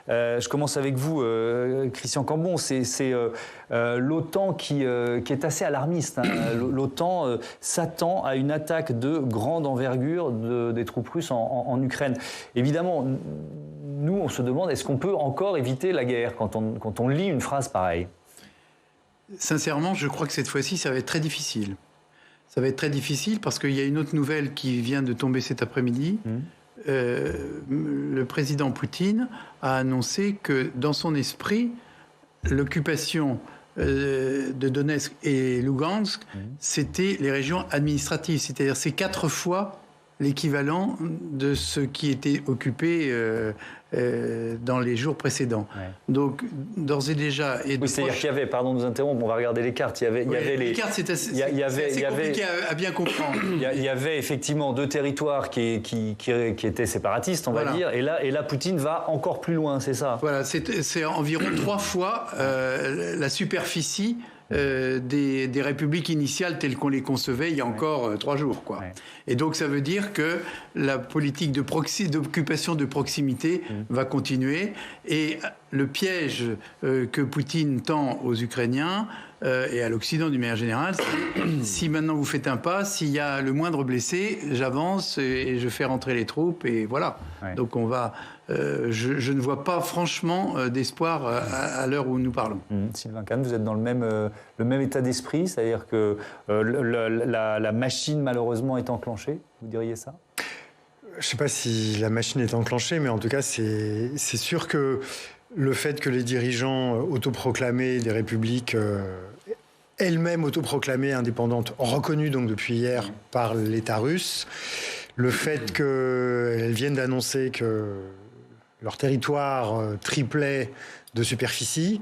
Je commence avec vous, Christian Cambon. C'est l'OTAN qui est assez alarmiste. L'OTAN s'attend à une attaque de grande envergure des troupes russes en Ukraine. Évidemment, nous, on se demande, est-ce qu'on peut encore éviter la guerre quand on lit une phrase pareille ? Sincèrement, je crois que cette fois-ci, ça va être très difficile. Ça va être très difficile parce qu'il y a une autre nouvelle qui vient de tomber cet après-midi. Le président Poutine a annoncé que dans son esprit, l'occupation de Donetsk et Lugansk, c'était les régions administratives. C'est-à-dire c'est 4 fois l'équivalent de ce qui était occupé dans les jours précédents. Ouais. Donc, d'ores et déjà... c'est-à-dire qu'il y avait, pardon de nous interrompre, on va regarder les cartes. Il y avait les cartes, c'est assez compliqué à bien comprendre. Il y avait effectivement 2 territoires qui étaient séparatistes, on va dire, et là, Poutine va encore plus loin, c'est ça ? Voilà, c'est environ 3 fois la superficie des républiques initiales telles qu'on les concevait il y a encore 3 jours, quoi. Ouais. Et donc ça veut dire que la politique d'occupation de proximité va continuer, et le piège que Poutine tend aux Ukrainiens et à l'Occident d'une manière générale, c'est si maintenant vous faites un pas, s'il y a le moindre blessé, j'avance et je fais rentrer les troupes, et voilà. Ouais. Donc on va... je ne vois pas franchement d'espoir à l'heure où nous parlons. Sylvain Kahn, vous êtes dans le même état d'esprit, c'est-à-dire que la machine malheureusement est enclenchée, vous diriez ça ? Je ne sais pas si la machine est enclenchée, mais en tout cas c'est sûr que le fait que les dirigeants autoproclamés des républiques elles-mêmes autoproclamées indépendantes, reconnues donc depuis hier par l'État russe, le fait qu'elles viennent d'annoncer que leur territoire triplait de superficie,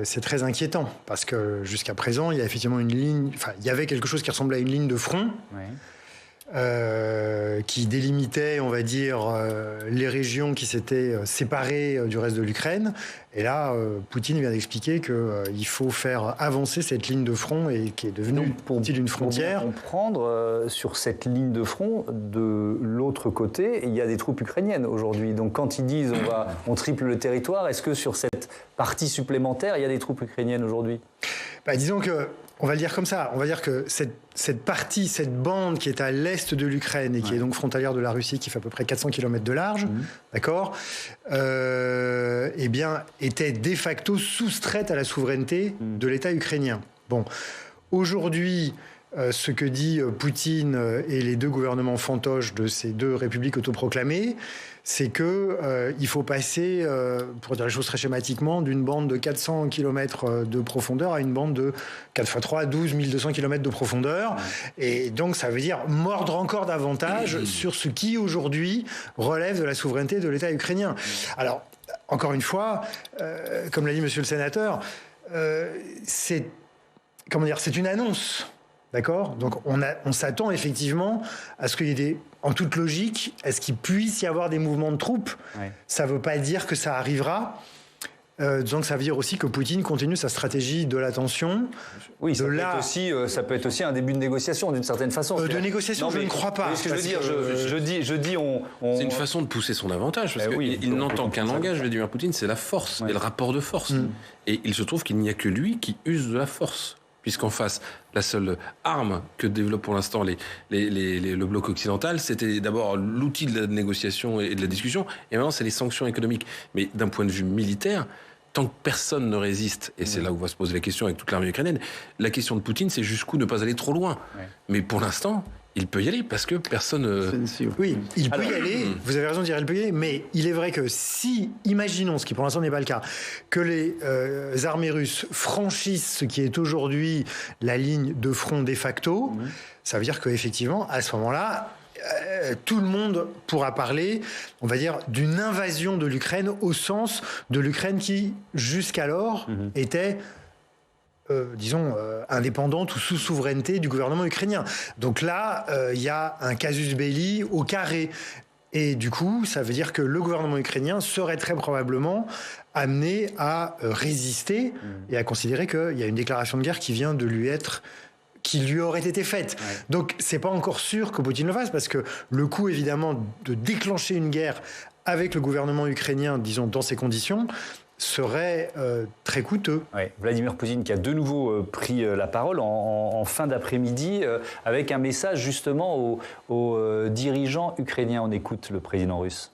c'est très inquiétant, parce que jusqu'à présent, il y a effectivement il y avait quelque chose qui ressemblait à une ligne de front, qui délimitait, on va dire, les régions qui s'étaient séparées du reste de l'Ukraine. Et là, Poutine vient d'expliquer qu'il faut faire avancer cette ligne de front, et qui est devenue une frontière. Pour comprendre, sur cette ligne de front, de l'autre côté, il y a des troupes ukrainiennes aujourd'hui. Donc quand ils disent on triple le territoire, est-ce que sur cette partie supplémentaire, il y a des troupes ukrainiennes aujourd'hui ? Disons que, on va le dire comme ça, on va dire que cette partie, cette bande qui est à l'est de l'Ukraine et qui est donc frontalière de la Russie, qui fait à peu près 400 km de large, d'accord, eh bien, était de facto soustraite à la souveraineté de l'État ukrainien. Bon, aujourd'hui, ce que dit Poutine et les 2 gouvernements fantoches de ces 2 républiques autoproclamées, c'est que il faut passer, pour dire les choses très schématiquement, d'une bande de 400 km de profondeur à une bande de 4 x 3, 12 200 km de profondeur. Et donc, ça veut dire mordre encore davantage sur ce qui, aujourd'hui, relève de la souveraineté de l'État ukrainien. Alors, encore une fois, comme l'a dit monsieur le sénateur, c'est une annonce. D'accord ? Donc on s'attend effectivement à ce qu'il y ait en toute logique, est-ce qu'il puisse y avoir des mouvements de troupes ? Ça ne veut pas dire que ça arrivera. Donc ça veut dire aussi que Poutine continue sa stratégie de la tension. Oui, ça peut être aussi un début de négociation d'une certaine façon. De négociation, je ne crois pas. Ce que je veux dire, je dis c'est une façon de pousser son avantage, parce qu'il n'entend qu'un langage, Vladimir Poutine, c'est la force, et le rapport de force. Et il se trouve qu'il n'y a que lui qui use de la force. Puisqu'en face, la seule arme que développe pour l'instant le bloc occidental, c'était d'abord l'outil de la négociation et de la discussion, et maintenant c'est les sanctions économiques. Mais d'un point de vue militaire, tant que personne ne résiste, et c'est là où va se poser la question avec toute l'armée ukrainienne, la question de Poutine, c'est jusqu'où ne pas aller trop loin. Mais pour l'instant, il peut y aller, parce que personne... Oui, il peut y aller, vous avez raison de dire il peut y aller, mais il est vrai que si, imaginons, ce qui pour l'instant n'est pas le cas, que les armées russes franchissent ce qui est aujourd'hui la ligne de front de facto, ça veut dire qu'effectivement, à ce moment-là, tout le monde pourra parler, on va dire, d'une invasion de l'Ukraine, au sens de l'Ukraine qui, jusqu'alors, était... disons, indépendante ou sous souveraineté du gouvernement ukrainien. Donc là, il y a un casus belli au carré. Et du coup, ça veut dire que le gouvernement ukrainien serait très probablement amené à résister et à considérer qu'il y a une déclaration de guerre qui lui aurait été faite. Donc, c'est pas encore sûr que Poutine le fasse, parce que le coup, évidemment, de déclencher une guerre avec le gouvernement ukrainien, disons, dans ces conditions, serait très coûteux. Ouais. Vladimir Poutine qui a de nouveau pris la parole en fin d'après-midi avec un message justement aux dirigeants ukrainiens. On écoute le président russe.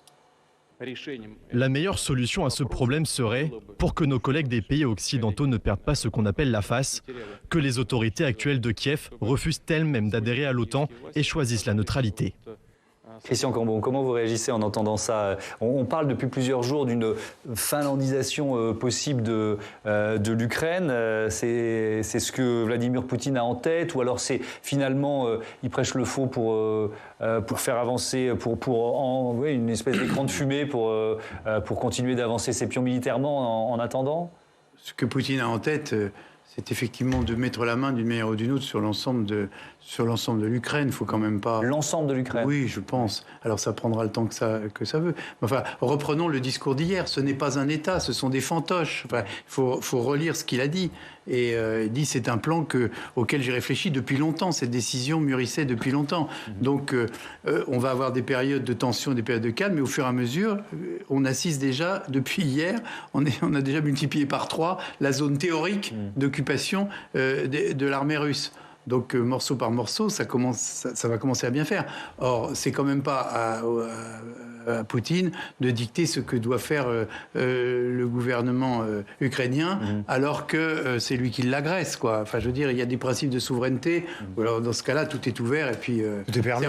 La meilleure solution à ce problème serait, pour que nos collègues des pays occidentaux ne perdent pas ce qu'on appelle la face, que les autorités actuelles de Kiev refusent elles-mêmes d'adhérer à l'OTAN et choisissent la neutralité. Christian Cambon, comment vous réagissez en entendant ça? On parle depuis plusieurs jours d'une finlandisation possible de l'Ukraine. C'est ce que Vladimir Poutine a en tête, ou alors c'est finalement il prêche le faux pour faire avancer, pour une espèce d'écran de fumée pour continuer d'avancer ses pions militairement en attendant? Ce que Poutine a en tête, c'est effectivement de mettre la main d'une manière ou d'une autre sur l'ensemble de l'Ukraine. Il faut quand même pas... L'ensemble de l'Ukraine? Oui, je pense. Alors ça prendra le temps que ça veut. Enfin, reprenons le discours d'hier. Ce n'est pas un État, ce sont des fantoches. Enfin, il faut relire ce qu'il a dit. Et il dit c'est un plan auquel j'ai réfléchi depuis longtemps. Cette décision mûrissait depuis longtemps. Donc on va avoir des périodes de tension, des périodes de calme, mais au fur et à mesure, on assiste déjà, depuis hier, on a déjà multiplié par 3 la zone théorique d'occupation de l'armée russe. Donc morceau par morceau, ça va commencer à bien faire. Or, c'est quand même pas à Poutine de dicter ce que doit faire le gouvernement ukrainien, alors que c'est lui qui l'agresse, quoi. Enfin, je veux dire, il y a des principes de souveraineté. Alors, dans ce cas-là, tout est ouvert et puis tout est permis.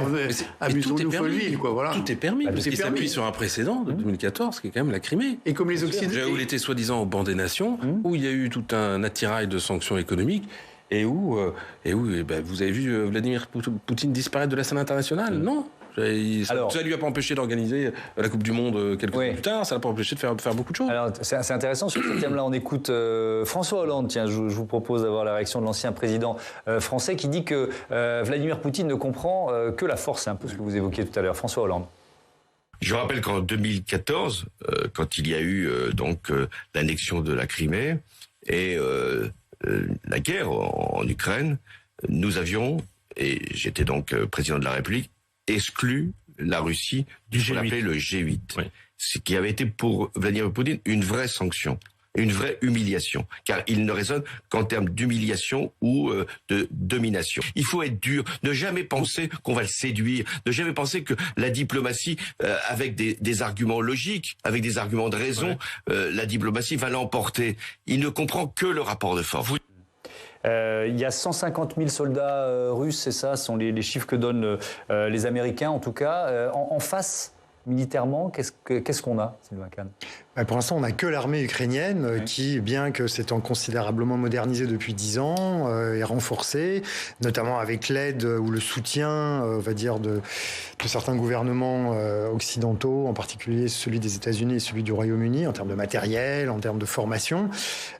Amusons-nous Folleville, quoi. Voilà. Tout est permis, parce qu'il s'appuie sur un précédent de 2014, qui est quand même la Crimée. Et comme les Occidentaux, où il était soi-disant au banc des nations, où il y a eu tout un attirail de sanctions économiques. Et où vous avez vu Vladimir Poutine disparaître de la scène internationale? Non. Ça lui a pas empêché d'organiser la Coupe du Monde quelques temps plus tard. Ça l'a pas empêché de faire beaucoup de choses. Alors, c'est intéressant sur ce thème-là. On écoute François Hollande. Tiens, je vous propose d'avoir la réaction de l'ancien président français qui dit que Vladimir Poutine ne comprend que la force. C'est un peu ce que vous évoquiez tout à l'heure. François Hollande. Je rappelle qu'en 2014, quand il y a eu l'annexion de la Crimée et la guerre en Ukraine, nous avions, et j'étais donc président de la République, exclu la Russie du ce qu'on appelait le G8. Oui. Ce qui avait été pour Vladimir Poutine une vraie sanction, une vraie humiliation, car il ne raisonne qu'en termes d'humiliation ou de domination. Il faut être dur, ne jamais penser qu'on va le séduire, ne jamais penser que la diplomatie, avec des arguments logiques, avec des arguments de raison, la diplomatie va l'emporter. Il ne comprend que le rapport de force. Il y a 150 000 soldats russes, c'est ça, ce sont les chiffres que donnent les Américains en tout cas. En face, militairement, qu'est-ce qu'on a, Sylvain Kahn? Pour l'instant, on n'a que l'armée ukrainienne qui, bien que s'étant considérablement modernisée depuis 10 ans, est renforcée, notamment avec l'aide ou le soutien, on va dire, de certains gouvernements occidentaux, en particulier celui des États-Unis et celui du Royaume-Uni, en termes de matériel, en termes de formation.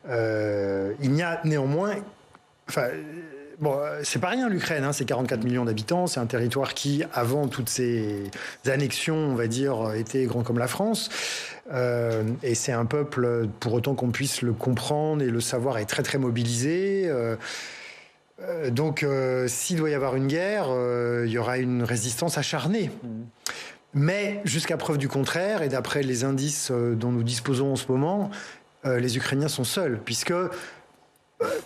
Il n'y a néanmoins... Bon, c'est pas rien l'Ukraine, c'est 44 millions d'habitants, c'est un territoire qui, avant toutes ces annexions, on va dire, était grand comme la France. Et c'est un peuple, pour autant qu'on puisse le comprendre et le savoir, est très très mobilisé. Donc, s'il doit y avoir une guerre, il y aura une résistance acharnée. Mais jusqu'à preuve du contraire, et d'après les indices dont nous disposons en ce moment, les Ukrainiens sont seuls, puisque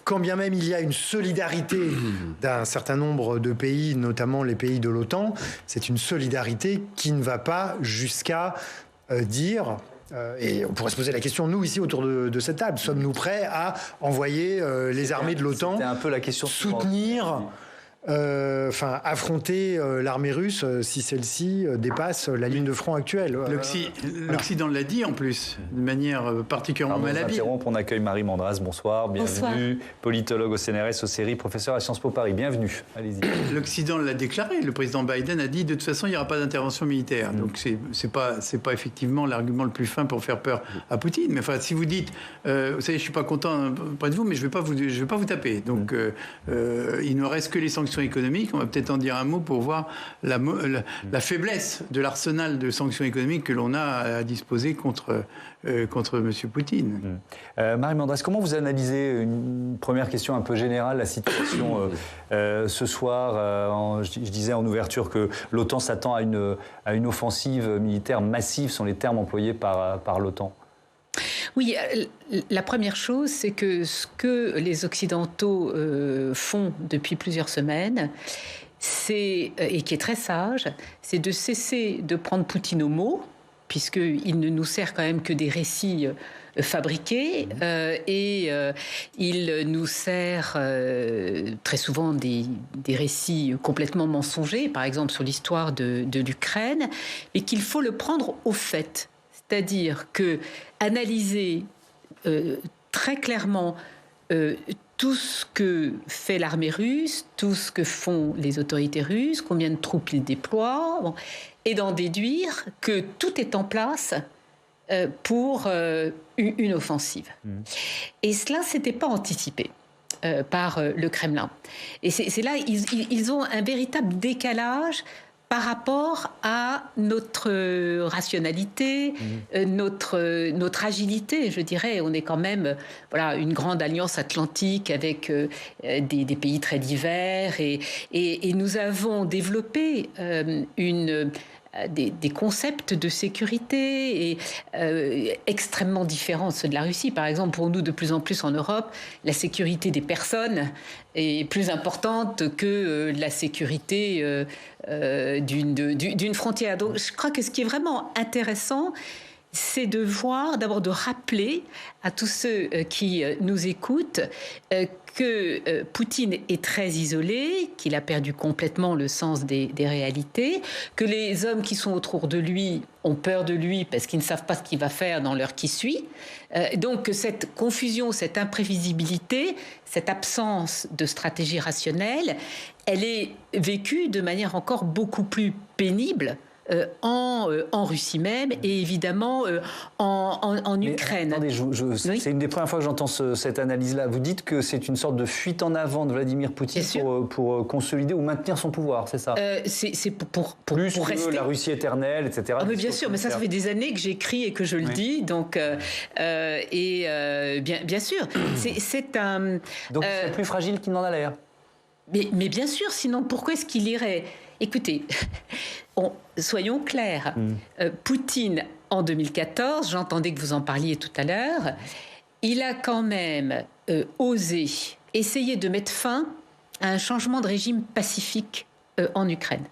quand bien même il y a une solidarité d'un certain nombre de pays, notamment les pays de l'OTAN, c'est une solidarité qui ne va pas jusqu'à dire... et on pourrait se poser la question, nous, ici, autour de cette table, sommes-nous prêts à envoyer les armées de l'OTAN soutenir... affronter l'armée russe si celle-ci dépasse la ligne de front actuelle. L'Occident l'a dit en plus, de manière particulièrement malhabile. On accueille Marie Mandras, bonsoir, bienvenue. Bonsoir. Politologue au CNRS, au CERI, professeur à Sciences Po Paris, bienvenue. Allez-y. L'Occident l'a déclaré, le président Biden a dit de toute façon il n'y aura pas d'intervention militaire. Donc c'est pas effectivement l'argument le plus fin pour faire peur à Poutine. Mais enfin, si vous dites, vous savez, je suis pas content près de vous, mais je vais pas vous taper. Donc il ne reste que les sanctions sanctions économiques. On va peut-être en dire un mot pour voir la faiblesse de l'arsenal de sanctions économiques que l'on a à disposer contre M. Poutine. Marie Mendres, comment vous analysez, une première question un peu générale, la situation ce soir? Je disais en ouverture que l'OTAN s'attend à une offensive militaire massive, sont les termes employés par l'OTAN. Oui, la première chose, c'est que ce que les Occidentaux font depuis plusieurs semaines, et qui est très sage, c'est de cesser de prendre Poutine au mot, puisqu'il ne nous sert quand même que des récits fabriqués, et il nous sert très souvent des récits complètement mensongers, par exemple sur l'histoire de l'Ukraine, et qu'il faut le prendre au fait. C'est-à-dire que analyser très clairement tout ce que fait l'armée russe, tout ce que font les autorités russes, combien de troupes ils déploient, et d'en déduire que tout est en place pour une offensive. Et cela, c'était pas anticipé par le Kremlin. Et c'est là, ils ont un véritable décalage par rapport à notre rationalité, notre agilité, je dirais. On est quand même une grande alliance atlantique avec des pays très divers et nous avons développé des concepts de sécurité extrêmement différents de ceux de la Russie. Par exemple, pour nous, de plus en plus en Europe, la sécurité des personnes est plus importante que la sécurité d'une frontière. Donc, je crois que ce qui est vraiment intéressant, c'est de voir, d'abord de rappeler à tous ceux qui nous écoutent que Poutine est très isolé, qu'il a perdu complètement le sens des réalités, que les hommes qui sont autour de lui ont peur de lui parce qu'ils ne savent pas ce qu'il va faire dans l'heure qui suit. Donc cette confusion, cette imprévisibilité, cette absence de stratégie rationnelle, elle est vécue de manière encore beaucoup plus pénible en Russie même et évidemment en Ukraine. Attendez, oui. C'est une des premières fois que j'entends cette analyse-là. Vous dites que c'est une sorte de fuite en avant de Vladimir Poutine pour consolider ou maintenir son pouvoir, c'est ça? C'est pour plus que rester. La Russie éternelle, etc. Ah, mais bien sûr, mais ça fait des années que j'écris et que je le dis, donc bien sûr, c'est un. Donc c'est plus fragile qu'il n'en a l'air. Mais bien sûr, sinon pourquoi est-ce qu'il irait? Écoutez, soyons clairs. Poutine, en 2014, j'entendais que vous en parliez tout à l'heure, il a quand même osé essayer de mettre fin à un changement de régime pacifique en Ukraine,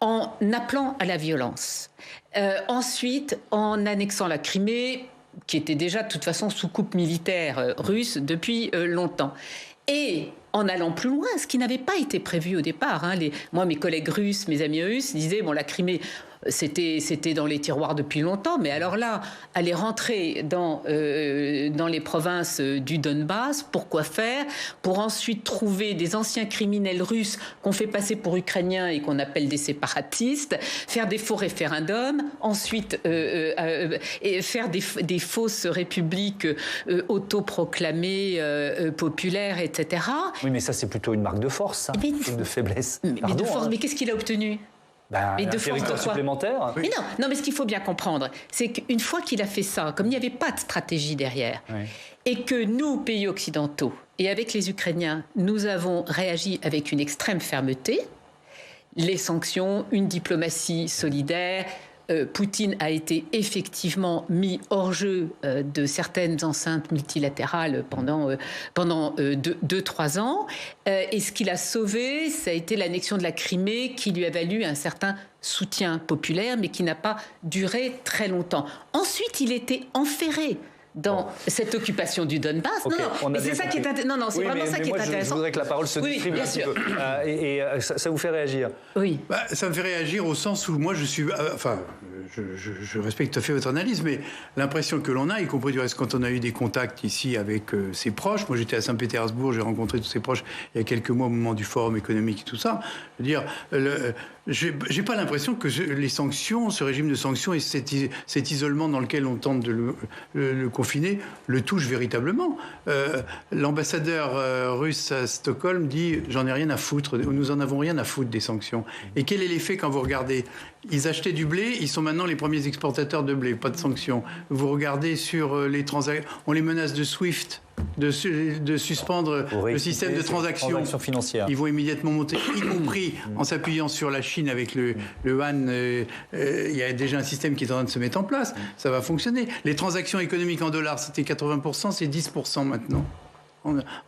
en appelant à la violence. Ensuite, en annexant la Crimée, qui était déjà de toute façon sous coupe militaire russe depuis longtemps. Et en allant plus loin, ce qui n'avait pas été prévu au départ. Moi, mes collègues russes, mes amis russes disaient, la Crimée, c'était dans les tiroirs depuis longtemps, mais alors là, aller rentrer dans les provinces du Donbass, pourquoi faire? Pour ensuite trouver des anciens criminels russes qu'on fait passer pour ukrainiens et qu'on appelle des séparatistes, faire des faux référendums, ensuite et faire des fausses républiques autoproclamées populaires, etc. Oui, mais ça, c'est plutôt une marque de force, ça, une de faiblesse. Mais qu'est-ce qu'il a obtenu? Un territoire supplémentaire. Oui. Mais non, mais ce qu'il faut bien comprendre, c'est qu'une fois qu'il a fait ça, comme il n'y avait pas de stratégie derrière, et que nous, pays occidentaux, et avec les Ukrainiens, nous avons réagi avec une extrême fermeté, les sanctions, une diplomatie solidaire, Poutine a été effectivement mis hors jeu de certaines enceintes multilatérales pendant 2-3 ans. Et ce qu'il a sauvé, ça a été l'annexion de la Crimée qui lui a valu un certain soutien populaire, mais qui n'a pas duré très longtemps. Ensuite, il était enferré dans cette occupation du Donbass. C'est ça qui est intéressant. C'est vraiment ça qui est intéressant. Je voudrais que la parole se distribue un petit peu. Et ça vous fait réagir? Oui. Ça me fait réagir au sens où moi je suis... je respecte tout à fait votre analyse, mais l'impression que l'on a, y compris du reste quand on a eu des contacts ici avec ses proches, moi j'étais à Saint-Pétersbourg, j'ai rencontré tous ses proches il y a quelques mois au moment du forum économique et tout ça, je veux dire, j'ai pas l'impression que les sanctions, ce régime de sanctions et cet isolement dans lequel on tente de le confiner, le touche véritablement. L'ambassadeur russe à Stockholm dit « j'en ai rien à foutre, nous en avons rien à foutre des sanctions ». Et quel est l'effet quand vous regardez? Ils achetaient du blé, ils sont maintenant les premiers exportateurs de blé, pas de sanctions. Vous regardez sur les transactions, on les menace de SWIFT, de suspendre le système de transactions financières. Ils vont immédiatement monter, y compris en s'appuyant sur la Chine avec le yuan. Il y a déjà un système qui est en train de se mettre en place. Ça va fonctionner. Les transactions économiques en dollars, c'était 80%, c'est 10% maintenant.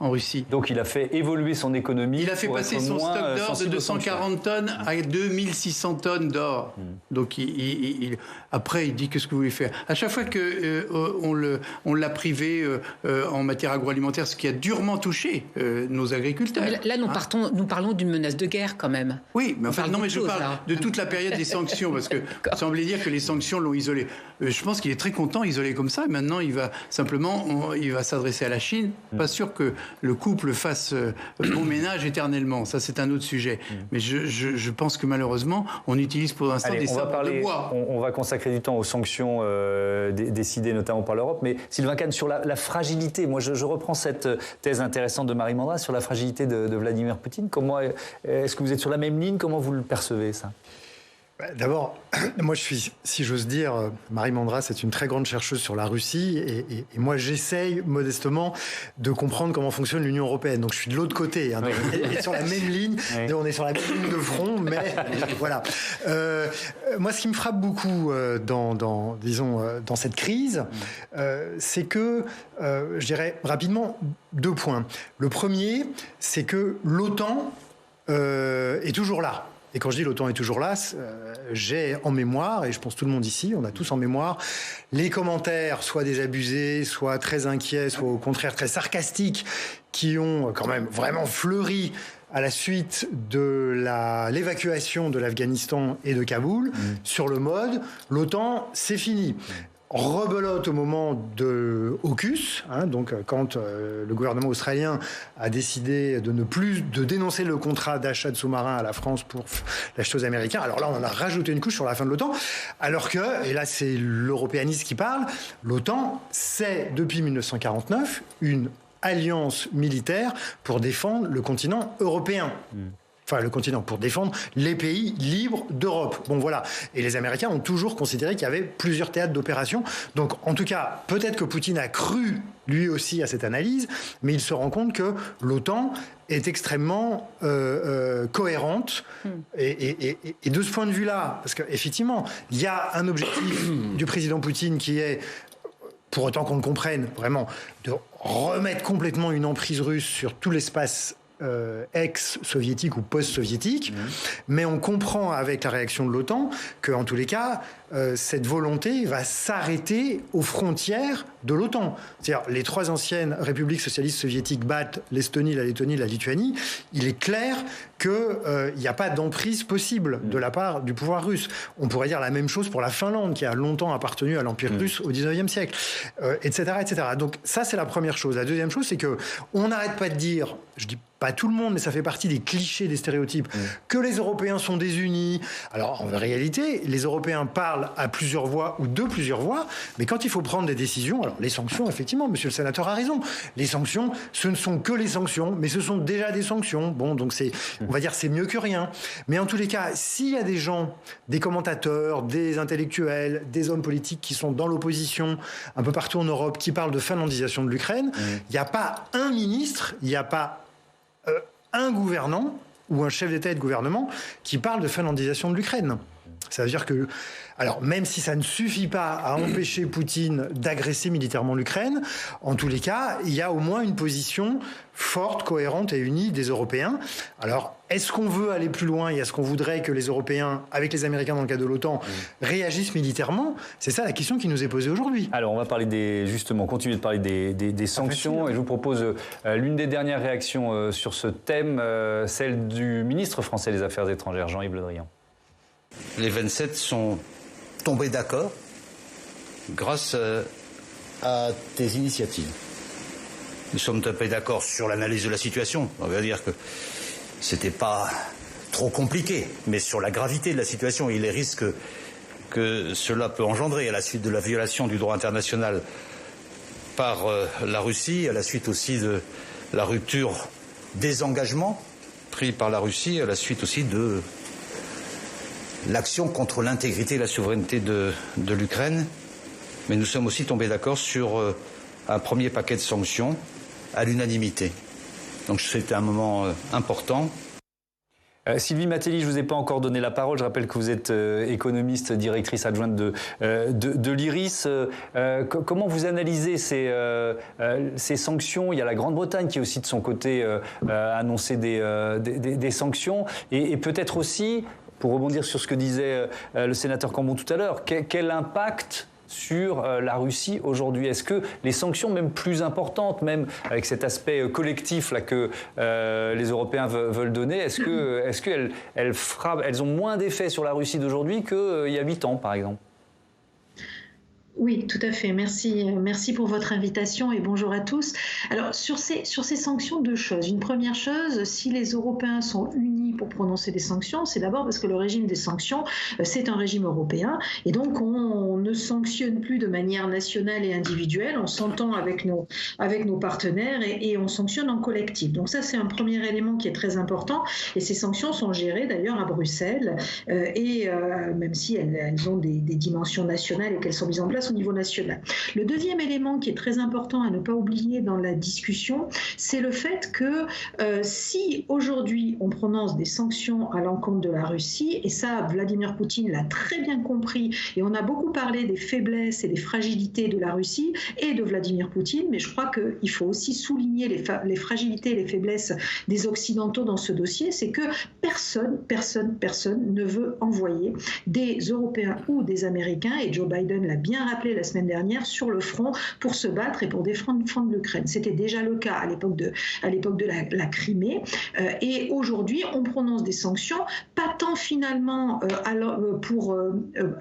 En Russie. Donc il a fait évoluer son économie. Il a fait passer son stock d'or de 240 tonnes à 2600 tonnes d'or. Donc après, il dit qu'est-ce que vous voulez faire. À chaque fois qu'on l'a privé en matière agroalimentaire, ce qui a durement touché nos agriculteurs. Mais là, nous parlons d'une menace de guerre quand même. Oui, mais enfin, je parle de toute la période des sanctions, parce que ça semblait dire que les sanctions l'ont isolé. Je pense qu'il est très content, isolé comme ça. Et maintenant, il va s'adresser à la Chine. Pas sûr que le couple fasse bon ménage éternellement. Ça, c'est un autre sujet. Mais je pense que malheureusement, on utilise pour l'instant des sabres de bois. On va consacrer du temps aux sanctions décidées notamment par l'Europe. Mais Sylvain Cane, sur la fragilité, moi je reprends cette thèse intéressante de Marie Mandras sur la fragilité de Vladimir Poutine. Comment est-ce que vous êtes sur la même ligne? Comment vous le percevez, ça? D'abord, moi je suis, si j'ose dire, Marie Mandras est une très grande chercheuse sur la Russie et moi j'essaye modestement de comprendre comment fonctionne l'Union européenne. Donc je suis de l'autre côté, hein, et sur la même ligne, oui. On est sur la même ligne de front, mais voilà. Moi ce qui me frappe beaucoup dans cette crise, c'est que, je dirais rapidement, 2 points. Le premier, c'est que l'OTAN est toujours là. Et quand je dis l'OTAN est toujours là, j'ai en mémoire, et je pense tout le monde ici, on a tous en mémoire, les commentaires, soit désabusés, soit très inquiets, soit au contraire très sarcastiques, qui ont quand même vraiment fleuri à la suite de l'évacuation de l'Afghanistan et de Kaboul, sur le mode « l'OTAN, c'est fini ». Rebelote au moment de AUKUS, hein, donc quand le gouvernement australien a décidé de dénoncer le contrat d'achat de sous-marins à la France pour l'acheter aux Américains. Alors là, on en a rajouté une couche sur la fin de l'OTAN, alors que, et là c'est l'européaniste qui parle, l'OTAN, c'est depuis 1949 une alliance militaire pour défendre le continent européen. Enfin, le continent, pour défendre les pays libres d'Europe. Bon, voilà. Et les Américains ont toujours considéré qu'il y avait plusieurs théâtres d'opération. Donc, en tout cas, peut-être que Poutine a cru, lui aussi, à cette analyse, mais il se rend compte que l'OTAN est extrêmement cohérente. Et de ce point de vue-là, parce qu'effectivement, il y a un objectif du président Poutine qui est, pour autant qu'on le comprenne, vraiment, de remettre complètement une emprise russe sur tout l'espace ex-soviétique ou post-soviétique, mais on comprend avec la réaction de l'OTAN qu'en tous les cas, cette volonté va s'arrêter aux frontières de l'OTAN. C'est-à-dire, les 3 anciennes républiques socialistes soviétiques battent l'Estonie, la Lettonie, la Lituanie. Il est clair qu'il n'y a pas d'emprise possible de la part du pouvoir russe. On pourrait dire la même chose pour la Finlande, qui a longtemps appartenu à l'Empire russe au XIXe siècle, etc., etc. Donc ça, c'est la première chose. La deuxième chose, c'est qu'on n'arrête pas de dire, je dis pas tout le monde, mais ça fait partie des clichés, des stéréotypes, que les Européens sont désunis. Alors, en réalité, les Européens parlent à plusieurs voix ou de plusieurs voix, mais quand il faut prendre des décisions, alors les sanctions, effectivement, monsieur le sénateur a raison, les sanctions, ce ne sont que les sanctions, mais ce sont déjà des sanctions. Bon, donc on va dire c'est mieux que rien. Mais en tous les cas, s'il y a des gens, des commentateurs, des intellectuels, des hommes politiques qui sont dans l'opposition, un peu partout en Europe, qui parlent de finlandisation de l'Ukraine, il n'y a pas un ministre, il n'y a pas un gouvernant ou un chef d'État et de gouvernement qui parle de finlandisation de l'Ukraine. Ça veut dire que, alors même si ça ne suffit pas à empêcher Poutine d'agresser militairement l'Ukraine, en tous les cas, il y a au moins une position forte, cohérente et unie des Européens. Alors, est-ce qu'on veut aller plus loin et est-ce qu'on voudrait que les Européens, avec les Américains dans le cas de l'OTAN, réagissent militairement? C'est ça la question qui nous est posée aujourd'hui. Alors, on va parler continuer de parler des sanctions. Et je vous propose l'une des dernières réactions sur ce thème, celle du ministre français des Affaires étrangères, Jean-Yves Le Drian. Les 27 sont tombés d'accord grâce à tes initiatives. Nous sommes tombés d'accord sur l'analyse de la situation. On va dire que c'était pas trop compliqué, mais sur la gravité de la situation et les risques que cela peut engendrer à la suite de la violation du droit international par la Russie, à la suite aussi de la rupture des engagements pris par la Russie, à la suite aussi de l'action contre l'intégrité et la souveraineté de l'Ukraine. Mais nous sommes aussi tombés d'accord sur un premier paquet de sanctions à l'unanimité. Donc c'était un moment important. Sylvie Matelli, je ne vous ai pas encore donné la parole. Je rappelle que vous êtes économiste, directrice adjointe de l'IRIS. Comment vous analysez ces sanctions? Il y a la Grande-Bretagne qui aussi de son côté a annoncé des sanctions. Et peut-être aussi, pour rebondir sur ce que disait le sénateur Cambon tout à l'heure, quel impact sur la Russie aujourd'hui? Est-ce que les sanctions, même plus importantes, même avec cet aspect collectif là, que les Européens veulent donner, est-ce qu'elles ont moins d'effet sur la Russie d'aujourd'hui qu'il y a 8 ans, par exemple? Oui, tout à fait. Merci pour votre invitation et bonjour à tous. Alors, sur ces sanctions, deux choses. Une première chose, si les Européens sont unis pour prononcer des sanctions, c'est d'abord parce que le régime des sanctions, c'est un régime européen et donc on ne sanctionne plus de manière nationale et individuelle, on s'entend avec nos partenaires et on sanctionne en collectif. Donc ça, c'est un premier élément qui est très important et ces sanctions sont gérées d'ailleurs à Bruxelles et même si elles ont des dimensions nationales et qu'elles sont mises en place au niveau national. Le deuxième élément qui est très important à ne pas oublier dans la discussion, c'est le fait que si aujourd'hui on prononce des sanctions à l'encontre de la Russie, et ça Vladimir Poutine l'a très bien compris, et on a beaucoup parlé des faiblesses et des fragilités de la Russie et de Vladimir Poutine, mais je crois qu'il faut aussi souligner les fragilités et les faiblesses des Occidentaux dans ce dossier, c'est que personne ne veut envoyer des Européens ou des Américains, et Joe Biden l'a bien rappelé la semaine dernière, sur le front pour se battre et pour défendre l'Ukraine. C'était déjà le cas à l'époque de la Crimée. Et aujourd'hui, on prononce des sanctions, pas tant finalement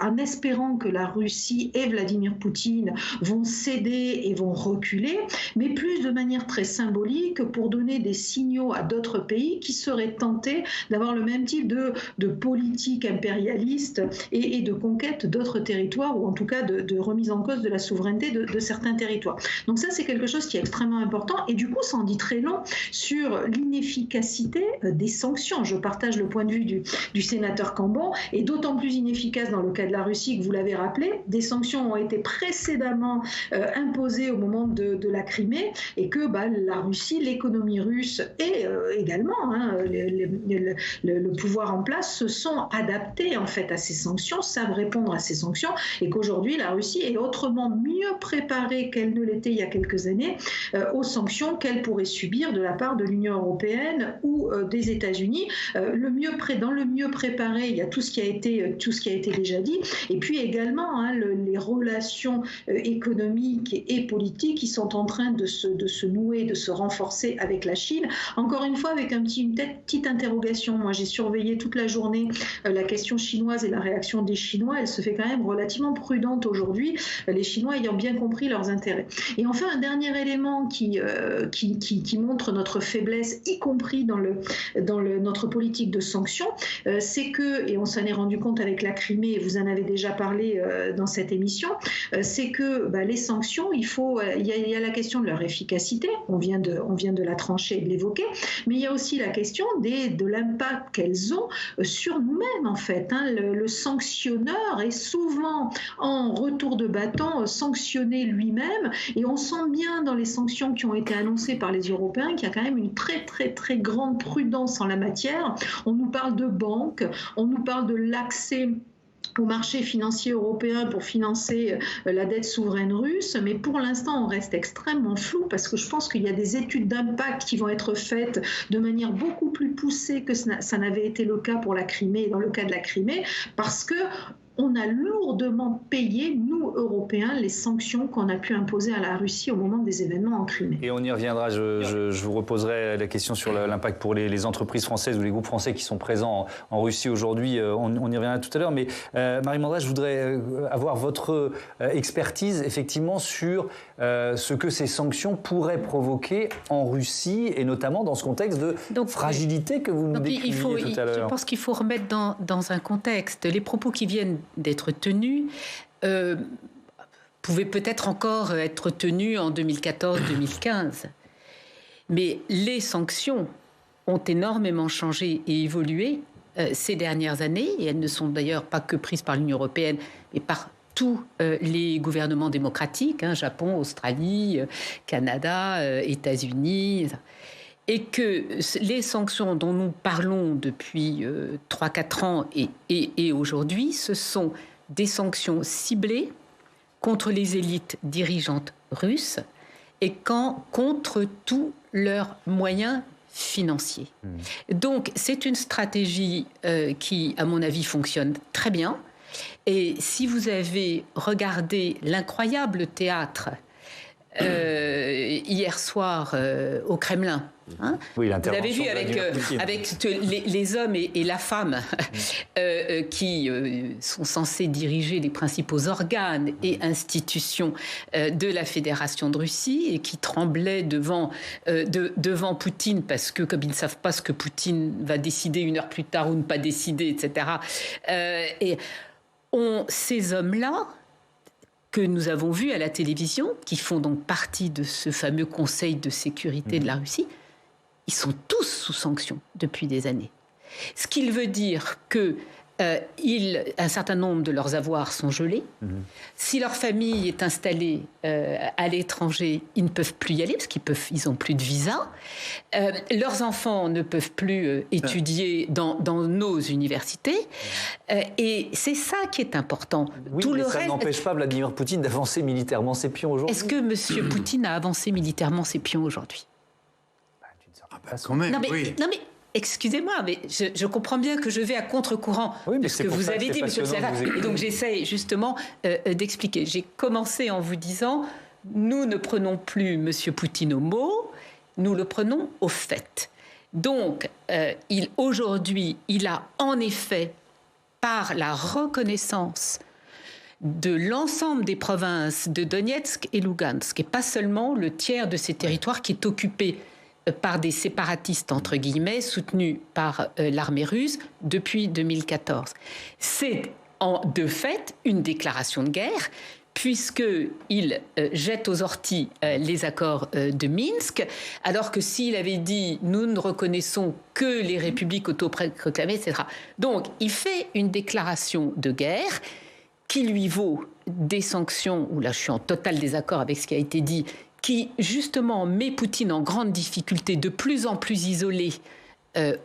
en espérant que la Russie et Vladimir Poutine vont céder et vont reculer, mais plus de manière très symbolique pour donner des signaux à d'autres pays qui seraient tentés d'avoir le même type de politique impérialiste et de conquête d'autres territoires, ou en tout cas de remise en cause de la souveraineté de certains territoires. Donc ça, c'est quelque chose qui est extrêmement important et du coup, ça en dit très long sur l'inefficacité des sanctions. Je partage le point de vue du sénateur Cambon, et d'autant plus inefficace dans le cas de la Russie que vous l'avez rappelé. Des sanctions ont été précédemment imposées au moment de la Crimée et que la Russie, l'économie russe et également le pouvoir en place se sont adaptés en fait à ces sanctions, savent répondre à ces sanctions, et qu'aujourd'hui la Russie est autrement mieux préparée qu'elle ne l'était il y a quelques années aux sanctions qu'elle pourrait subir de la part de l'Union européenne ou des États-Unis. Dans le mieux préparé, il y a tout ce qui a été déjà dit, et puis également les relations économiques et politiques qui sont en train de se nouer, de se renforcer avec la Chine. Encore une fois, avec une petite interrogation. Moi, j'ai surveillé toute la journée la question chinoise et la réaction des Chinois. Elle se fait quand même relativement prudente aujourd'hui, les Chinois ayant bien compris leurs intérêts. Et enfin, un dernier élément qui montre notre faiblesse, y compris dans notre politique de sanctions, c'est que, et on s'en est rendu compte avec la Crimée, et vous en avez déjà parlé dans cette émission, c'est que les sanctions, il y a la question de leur efficacité, on vient de la trancher et de l'évoquer, mais il y a aussi la question de l'impact qu'elles ont sur nous-mêmes en fait. Le sanctionneur est souvent en retour de bâton sanctionné lui-même, et on sent bien dans les sanctions qui ont été annoncées par les Européens qu'il y a quand même une très très très grande prudence en la matière. On nous parle de banques, on nous parle de l'accès au marché financier européen pour financer la dette souveraine russe, mais pour l'instant on reste extrêmement flou, parce que je pense qu'il y a des études d'impact qui vont être faites de manière beaucoup plus poussée que ça n'avait été le cas pour la Crimée, dans le cas de la Crimée, parce que on a lourdement payé, nous, Européens, les sanctions qu'on a pu imposer à la Russie au moment des événements en Crimée. Et on y reviendra, je vous reposerai la question sur l'impact pour les entreprises françaises ou les groupes français qui sont présents en Russie aujourd'hui. On y reviendra tout à l'heure. Mais Marie Mandra, je voudrais avoir votre expertise effectivement sur ce que ces sanctions pourraient provoquer en Russie et notamment dans ce contexte de fragilité que vous nous décriviez tout à l'heure. Je pense qu'il faut remettre dans un contexte. Les propos qui viennent d'être tenus pouvaient peut-être encore être tenus en 2014-2015. Mais les sanctions ont énormément changé et évolué ces dernières années, et elles ne sont d'ailleurs pas que prises par l'Union européenne, mais par tous les gouvernements démocratiques, Japon, Australie, Canada, États-Unis, et que les sanctions dont nous parlons depuis 3-4 ans et aujourd'hui, ce sont des sanctions ciblées contre les élites dirigeantes russes et contre tous leurs moyens financiers. Donc c'est une stratégie qui, à mon avis, fonctionne très bien. Et si vous avez regardé l'incroyable théâtre hier soir au Kremlin, oui, vous avez vu avec les hommes et la femme qui sont censés diriger les principaux organes et institutions de la Fédération de Russie et qui tremblaient devant Poutine parce que, comme ils ne savent pas ce que Poutine va décider une heure plus tard ou ne pas décider, etc. Ces hommes-là que nous avons vus à la télévision, qui font donc partie de ce fameux Conseil de sécurité de la Russie, ils sont tous sous sanction depuis des années. Ce qui veut dire que un certain nombre de leurs avoirs sont gelés. Si leur famille est installée à l'étranger, ils ne peuvent plus y aller parce qu'ils n'ont plus de visa. Leurs enfants ne peuvent plus étudier dans nos universités. Et c'est ça qui est important. Oui, tout le reste n'empêche pas Vladimir Poutine d'avancer militairement ses pions aujourd'hui. Est-ce que M. Poutine a avancé militairement ses pions aujourd'hui? Quand même, non mais excusez-moi, mais je comprends bien que je vais à contre-courant de ce que vous avez dit, monsieur le sénateur. Et donc j'essaye justement d'expliquer. J'ai commencé en vous disant, nous ne prenons plus monsieur Poutine au mot, nous le prenons au fait. Donc aujourd'hui, il a en effet, par la reconnaissance de l'ensemble des provinces de Donetsk et Lugansk, et pas seulement le tiers de ces territoires qui est occupé par des séparatistes, entre guillemets, soutenus par l'armée russe depuis 2014. C'est de fait une déclaration de guerre, puisqu'il jette aux orties les accords de Minsk, alors que s'il avait dit « nous ne reconnaissons que les républiques autoproclamées », etc. Donc, il fait une déclaration de guerre qui lui vaut des sanctions, où là je suis en total désaccord avec ce qui a été dit, qui justement met Poutine en grande difficulté, de plus en plus isolé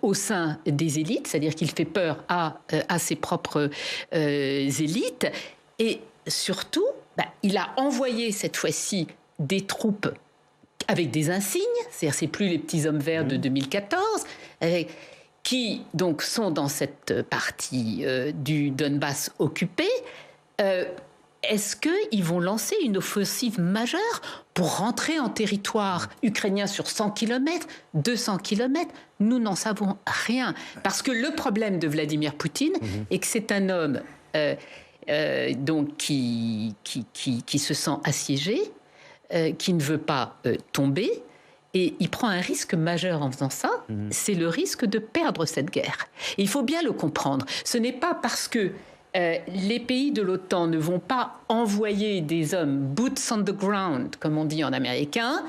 au sein des élites, c'est-à-dire qu'il fait peur à ses propres élites. Et surtout, il a envoyé cette fois-ci des troupes avec des insignes, c'est-à-dire c'est plus les petits hommes verts de 2014, qui donc sont dans cette partie du Donbass occupée. Est-ce qu'ils vont lancer une offensive majeure pour rentrer en territoire ukrainien sur 100 km, 200 km? Nous n'en savons rien. Parce que le problème de Vladimir Poutine est que c'est un homme donc qui se sent assiégé, qui ne veut pas tomber, et il prend un risque majeur en faisant ça, c'est le risque de perdre cette guerre. Et il faut bien le comprendre. Ce n'est pas parce que les pays de l'OTAN ne vont pas envoyer des hommes boots on the ground, comme on dit en américain,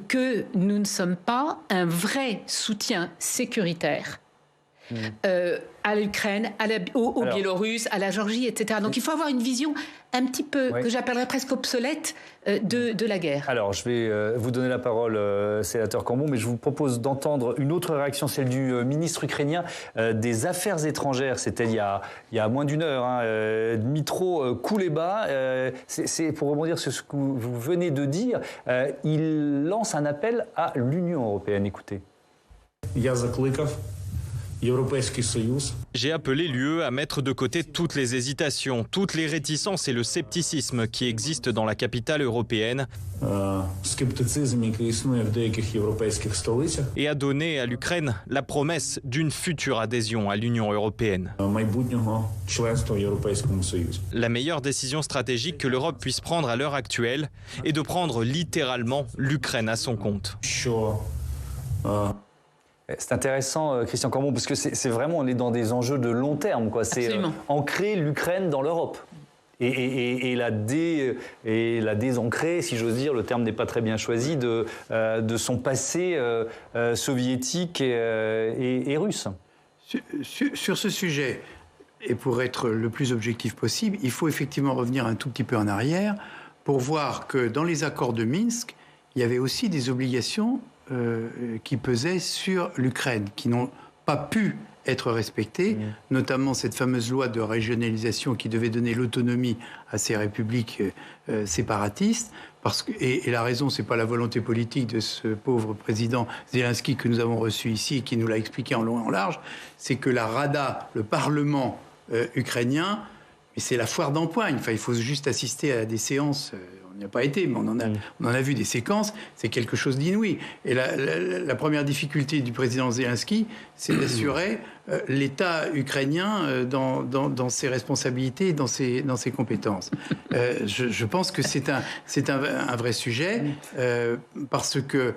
que nous ne sommes pas un vrai soutien sécuritaire à l'Ukraine, au Biélorusse, à la Géorgie, etc. Donc il faut avoir une vision un petit peu, que j'appellerais presque obsolète, de la guerre. Alors je vais vous donner la parole, sénateur Cambon, mais je vous propose d'entendre une autre réaction, celle du ministre ukrainien des Affaires étrangères. C'était il y a moins d'une heure, Dmytro Kuleba. C'est pour rebondir sur ce que vous venez de dire. Il lance un appel à l'Union européenne. Écoutez. J'ai appelé l'UE à mettre de côté toutes les hésitations, toutes les réticences et le scepticisme qui existent dans la capitale européenne et à donner à l'Ukraine la promesse d'une future adhésion à l'Union européenne. La meilleure décision stratégique que l'Europe puisse prendre à l'heure actuelle est de prendre littéralement l'Ukraine à son compte. C'est intéressant, Christian Cambon, parce que c'est vraiment, on est dans des enjeux de long terme, quoi. C'est ancrer l'Ukraine dans l'Europe. Et la désancrer, si j'ose dire, le terme n'est pas très bien choisi, de son passé soviétique et russe. Sur ce sujet, et pour être le plus objectif possible, il faut effectivement revenir un tout petit peu en arrière pour voir que dans les accords de Minsk, il y avait aussi des obligations qui pesaient sur l'Ukraine, qui n'ont pas pu être respectées, notamment cette fameuse loi de régionalisation qui devait donner l'autonomie à ces républiques séparatistes. Et la raison, c'est pas la volonté politique de ce pauvre président Zelensky que nous avons reçu ici et qui nous l'a expliqué en long et en large, c'est que la Rada, le Parlement ukrainien, mais c'est la foire d'empoigne. Enfin, il faut juste assister à des séances. On n'y a pas été, mais on en a vu des séquences. C'est quelque chose d'inouï. Et la première difficulté du président Zelensky, c'est d'assurer l'État ukrainien dans ses responsabilités et dans ses compétences. Je pense que c'est un vrai sujet parce que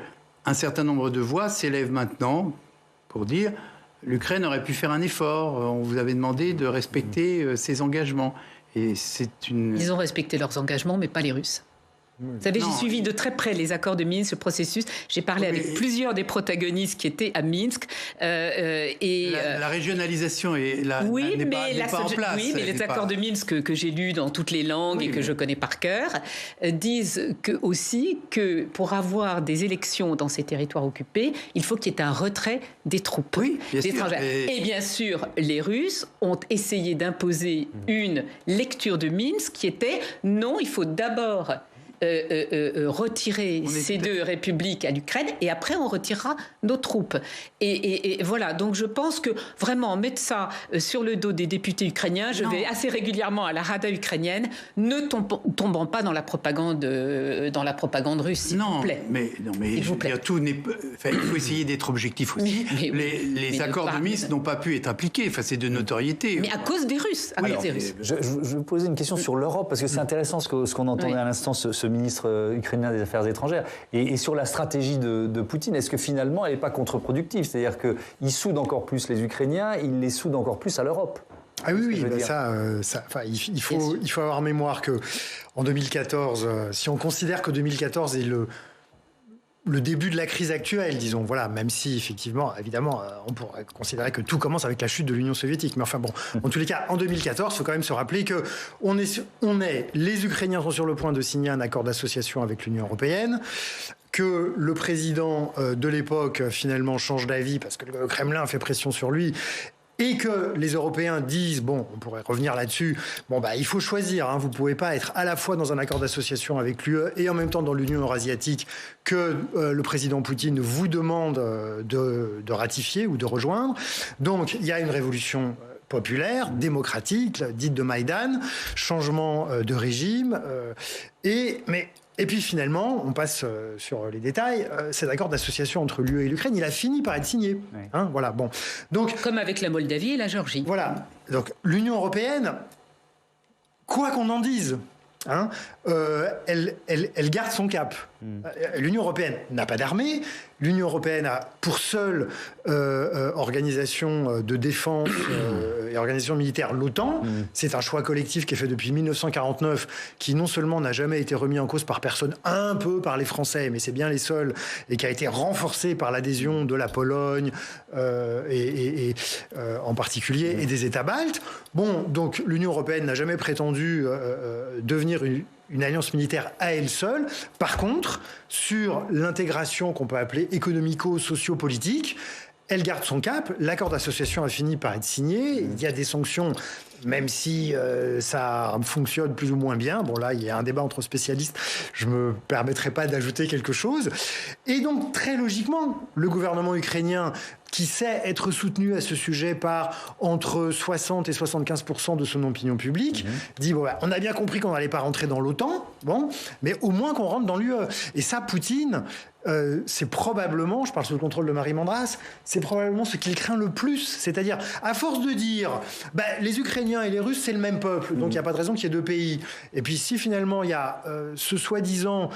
un certain nombre de voix s'élèvent maintenant pour dire l'Ukraine aurait pu faire un effort. On vous avait demandé de respecter ses engagements. Et Ils ont respecté leurs engagements, mais pas les Russes. Vous savez, j'ai suivi de très près les accords de Minsk, ce processus. J'ai parlé avec plusieurs des protagonistes qui étaient à Minsk. La régionalisation n'est pas en place. Oui, mais les accords de Minsk que j'ai lus dans toutes les langues et que je connais par cœur disent aussi que pour avoir des élections dans ces territoires occupés, il faut qu'il y ait un retrait des troupes étrangères. Et bien sûr, les Russes ont essayé d'imposer une lecture de Minsk qui était non, il faut d'abord retirer ces deux républiques à l'Ukraine et après on retirera nos troupes. Et voilà, donc je pense que vraiment mettre ça sur le dos des députés ukrainiens, je vais assez régulièrement à la Rada ukrainienne, ne tombant pas dans la propagande russe, s'il vous plaît. Mais il faut essayer d'être objectif aussi. Les accords de Minsk n'ont pas pu être appliqués, enfin, c'est de notoriété. Mais à cause des Russes. Je vais poser une question sur l'Europe, parce que c'est intéressant ce qu'on entendait à l'instant, ce ministre ukrainien des Affaires étrangères, et sur la stratégie de Poutine. Est-ce que finalement elle n'est pas contre-productive? C'est-à-dire qu'il soude encore plus les Ukrainiens, il les soude encore plus à l'Europe. Ah oui, il faut avoir mémoire que en 2014, si on considère que 2014 est le début de la crise actuelle, disons, voilà, même si effectivement, évidemment, on pourrait considérer que tout commence avec la chute de l'Union soviétique. Mais enfin bon, en tous les cas, en 2014, il faut quand même se rappeler que les Ukrainiens sont sur le point de signer un accord d'association avec l'Union européenne, que le président de l'époque finalement change d'avis parce que le Kremlin fait pression sur lui. Et que les Européens disent, bon, on pourrait revenir là-dessus, il faut choisir, vous ne pouvez pas être à la fois dans un accord d'association avec l'UE et en même temps dans l'Union eurasiatique que le président Poutine vous demande de ratifier ou de rejoindre. Donc, il y a une révolution populaire, démocratique, dite de Maïdan, changement de régime, Et puis finalement, on passe sur les détails, cet accord d'association entre l'UE et l'Ukraine, il a fini par être signé. Voilà, bon. Donc, comme avec la Moldavie et la Géorgie. Voilà. Donc l'Union européenne, quoi qu'on en dise, elle garde son cap. L'Union européenne n'a pas d'armée. L'Union européenne a pour seule organisation de défense et organisation militaire l'OTAN. C'est un choix collectif qui est fait depuis 1949, qui non seulement n'a jamais été remis en cause par personne, un peu par les Français, mais c'est bien les seuls, et qui a été renforcé par l'adhésion de la Pologne en particulier, et des États baltes. Bon, donc l'Union européenne n'a jamais prétendu devenir une alliance militaire à elle seule. Par contre, sur l'intégration qu'on peut appeler économico-socio-politique, elle garde son cap. L'accord d'association a fini par être signé. Il y a des sanctions, même si ça fonctionne plus ou moins bien. Bon, là, il y a un débat entre spécialistes. Je ne me permettrai pas d'ajouter quelque chose. Et donc, très logiquement, le gouvernement ukrainien, qui sait être soutenu à ce sujet par entre 60 et 75% de son opinion publique, dit bon, on a bien compris qu'on n'allait pas rentrer dans l'OTAN, bon, mais au moins qu'on rentre dans l'UE. Et ça, Poutine, c'est probablement, je parle sous le contrôle de Marie Mandras, c'est probablement ce qu'il craint le plus. C'est-à-dire, à force de dire les Ukrainiens et les Russes, c'est le même peuple, donc il n'y a pas de raison qu'il y ait deux pays. Et puis si finalement il y a ce soi-disant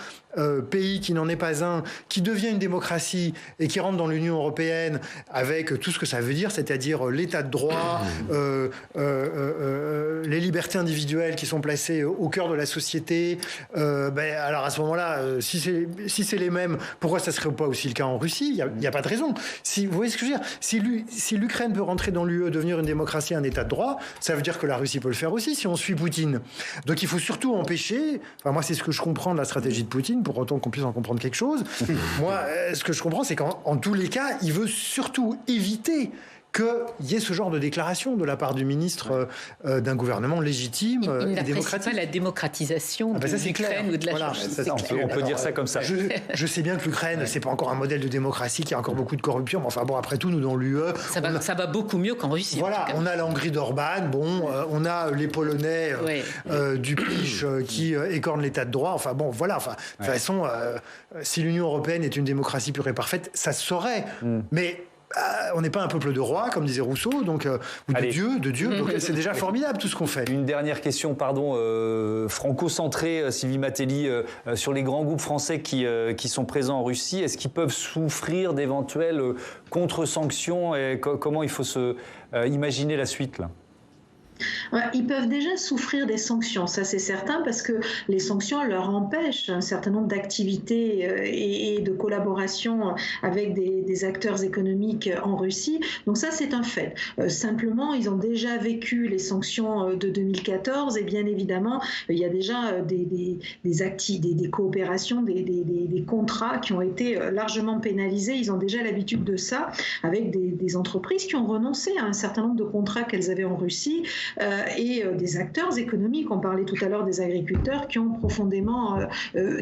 pays qui n'en est pas un, qui devient une démocratie et qui rentre dans l'Union européenne avec tout ce que ça veut dire, c'est-à-dire l'état de droit, les libertés individuelles qui sont placées au cœur de la société, alors à ce moment-là, si c'est les mêmes, pourquoi ça ne serait pas aussi le cas en Russie ? Il n'y a pas de raison. Vous voyez ce que je veux dire ? Si l'Ukraine peut rentrer dans l'UE, devenir une démocratie, un état de droit, ça veut dire que la Russie peut le faire aussi si on suit Poutine. Donc il faut surtout empêcher, moi c'est ce que je comprends de la stratégie de Poutine, pour autant qu'on puisse en comprendre quelque chose. Moi, ce que je comprends, c'est qu'en tous les cas, il veut surtout éviter qu'il y ait ce genre de déclaration de la part du ministre d'un gouvernement légitime et démocratique. Pas la démocratisation de l'Ukraine ou de la on peut dire ça comme ça. Je sais bien que l'Ukraine, c'est pas encore un modèle de démocratie, qu'il y a encore beaucoup de corruption, mais enfin bon, après tout, nous dans l'UE... Ça va beaucoup mieux qu'en Russie. Voilà, on a la Hongrie d'Orban, on a les Polonais du PiS qui écornent l'état de droit, enfin bon, voilà. De toute façon, si l'Union européenne est une démocratie pure et parfaite, ça se saurait. Mais... on n'est pas un peuple de rois, comme disait Rousseau, donc, ou de Dieu, donc c'est déjà formidable tout ce qu'on fait. Une dernière question, franco-centrée, Sylvie Matelli, sur les grands groupes français qui sont présents en Russie. Est-ce qu'ils peuvent souffrir d'éventuelles contre-sanctions et comment il faut imaginer la suite là ? Ils peuvent déjà souffrir des sanctions, ça c'est certain, parce que les sanctions leur empêchent un certain nombre d'activités et de collaboration avec des acteurs économiques en Russie. Donc ça c'est un fait. Simplement, ils ont déjà vécu les sanctions de 2014 et bien évidemment, il y a déjà des coopérations, des contrats qui ont été largement pénalisés. Ils ont déjà l'habitude de ça avec des entreprises qui ont renoncé à un certain nombre de contrats qu'elles avaient en Russie. Et des acteurs économiques, on parlait tout à l'heure des agriculteurs qui ont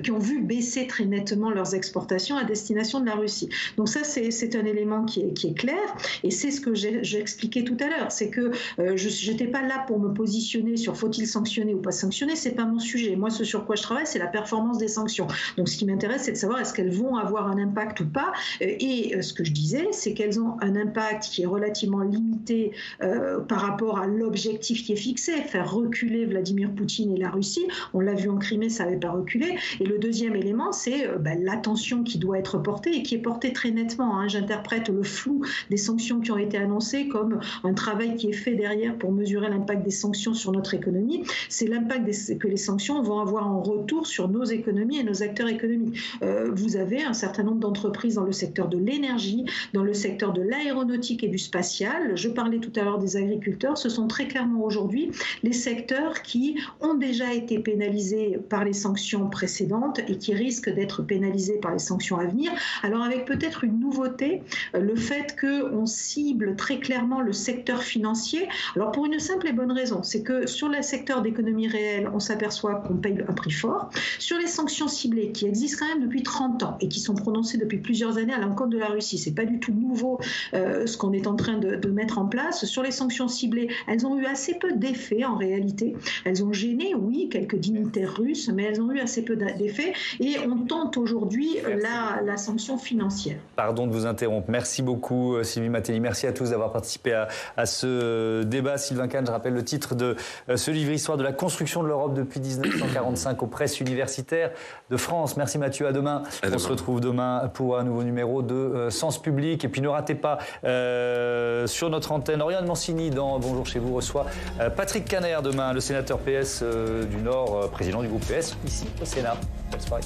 qui ont vu baisser très nettement leurs exportations à destination de la Russie. Donc ça, c'est un élément qui est clair, et c'est ce que j'ai expliqué tout à l'heure, c'est que je n'étais pas là pour me positionner sur faut-il sanctionner ou pas sanctionner, c'est pas mon sujet. Moi, ce sur quoi je travaille, c'est la performance des sanctions. Donc ce qui m'intéresse, c'est de savoir est-ce qu'elles vont avoir un impact ou pas, et ce que je disais, c'est qu'elles ont un impact qui est relativement limité par rapport à l'objectif qui est fixé, faire reculer Vladimir Poutine et la Russie. On l'a vu en Crimée, ça n'avait pas reculé. Et le deuxième élément, c'est l'attention qui doit être portée et qui est portée très nettement. J'interprète le flou des sanctions qui ont été annoncées comme un travail qui est fait derrière pour mesurer l'impact des sanctions sur notre économie. C'est l'impact que les sanctions vont avoir en retour sur nos économies et nos acteurs économiques. Vous avez un certain nombre d'entreprises dans le secteur de l'énergie, dans le secteur de l'aéronautique et du spatial. Je parlais tout à l'heure des agriculteurs. Ce sont très clairement aujourd'hui les secteurs qui ont déjà été pénalisés par les sanctions précédentes et qui risquent d'être pénalisés par les sanctions à venir. Alors avec peut-être une nouveauté, le fait qu'on cible très clairement le secteur financier. Alors pour une simple et bonne raison, c'est que sur le secteur d'économie réelle, on s'aperçoit qu'on paye un prix fort. Sur les sanctions ciblées qui existent quand même depuis 30 ans et qui sont prononcées depuis plusieurs années à l'encontre de la Russie, c'est pas du tout nouveau ce qu'on est en train de mettre en place. Sur les sanctions ciblées, elles ont eu assez peu d'effets en réalité. Elles ont gêné, oui, quelques dignitaires russes, mais elles ont eu assez peu d'effets et on tente aujourd'hui la sanction financière. Pardon de vous interrompre. Merci beaucoup Sylvie Matelli. Merci à tous d'avoir participé à ce débat. Sylvain Kahn, je rappelle le titre de ce livre, Histoire de la construction de l'Europe depuis 1945 aux presses universitaires de France. Merci Mathieu, à demain. On se retrouve demain pour un nouveau numéro de Sens Public. Et puis ne ratez pas sur notre antenne, Oriane Mancini dans Bonjour chez vous reçoit Patrick Kanner demain, le sénateur PS du Nord, président du groupe PS ici au Sénat. Bonne soirée.